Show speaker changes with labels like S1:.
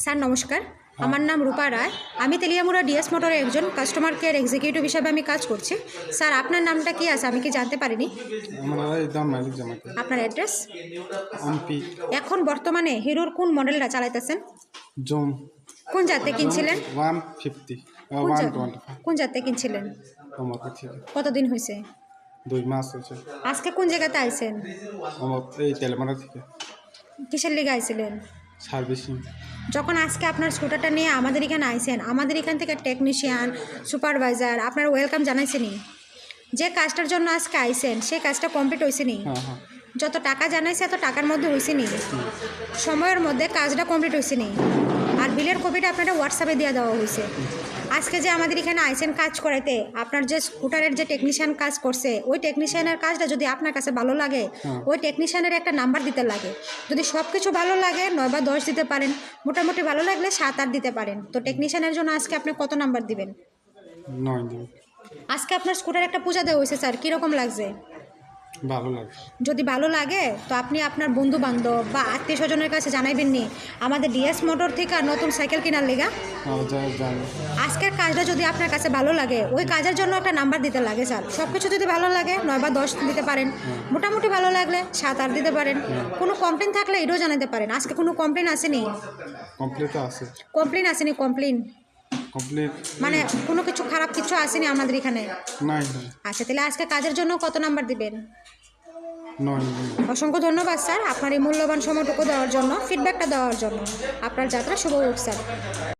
S1: Sir নমস্কার, আমার নাম রূপা রায়। আমি তেলিয়ামুড়া ডিএস মোটরের একজন কাস্টমার কেয়ার এক্সিকিউটিভ হিসাবে আমি কাজ করছি। স্যার আপনার নামটা কি আছে আমি কি জানতে পারিনি? আপনার অ্যাড্রেস? এখন বর্তমানে হিরোর কোন মডেলটা চালাইতেছেন?
S2: জুম
S1: কোন জাতে কিনছিলেন?
S2: 150
S1: কোন জাতে কিনছিলেন?
S2: তোমাকে ঠিক
S1: কতদিন হয়েছে?
S2: 2 মাস হয়েছে।
S1: আজকে কোন জায়গাতে আইছেন?
S2: আমার এই তেলেমানা থেকে
S1: কিসের লিগে আইছিলেন?
S2: সার্ভিসিং।
S1: যখন আজকে আপনার স্কুটারটা নিয়ে আমাদের এখানে আইছেন, আমাদের এখান থেকে টেকনিশিয়ান, সুপারভাইজার আপনার ওয়েলকাম জানাইছেনি? যে কাজটার জন্য আজকে আইছেন সেই কাজটা কমপ্লিট হয়েছে নি?
S2: হ্যাঁ।
S1: যত টাকা জানাইছে এত টাকার মধ্যে হয়েছে নি? সময়ের মধ্যে কাজটা কমপ্লিট হয়েছে নি? আর বিলের কপিটা আপনারা হোয়াটসঅ্যাপে দিয়ে দেওয়া হয়েছে। আজকে যে আমাদের এখানে আইছেন কাজ করাইতে, আপনার যে স্কুটারের যে টেকনিশিয়ান কাজ করছে ওই টেকনিশিয়ানের কাজটা যদি আপনার কাছে ভালো লাগে ওই টেকনিশিয়ানের একটা নাম্বার দিতে লাগে। যদি সব কিছু ভালো লাগে 9 বা 10 দিতে পারেন, মোটামুটি ভালো লাগলে 7-8 দিতে পারেন। তো টেকনিশিয়ানের জন্য আজকে আপনি কত নাম্বার দিবেন?
S2: 9 দিন।
S1: আজকে আপনার স্কুটার একটা পূজা দেওয়া হয়েছে স্যার, কীরকম লাগছে?
S2: ভালো লাগে।
S1: যদি ভালো লাগে তো আপনি আপনার বন্ধু বান্ধব বা আত্মীয় স্বজনের কাছে জানাইবেন নি আমাদের ডিএস মোটর থেকে নতুন সাইকেল কেনার লেগা। আজকের কাজটা যদি আপনার কাছে ভালো লাগে ওই কাজের জন্য একটা নাম্বার দিতে লাগে স্যার। সব কিছু যদি ভালো লাগে 9 বা 10 দিতে পারেন, মোটামুটি ভালো লাগলে 7-8 দিতে পারেন। কোনো কমপ্লেন থাকলে এটাও জানাতে পারেন। আজকে কোনো কমপ্লেন আসেনি? কমপ্লেন আসেনি? কমপ্লেন মানে কোনো কিছু খারাপ কিছু আসেনি আমাদের এখানে? আচ্ছা, তাহলে আজকে কাজের জন্য কত নাম্বার দিবেন?
S2: 9।
S1: অসংখ্য ধন্যবাদ স্যার আপনার এই মূল্যবান সময়টুকু দেওয়ার জন্য, ফিডব্যাকটা দেওয়ার জন্য। আপনার যাত্রা শুভ হোক স্যার।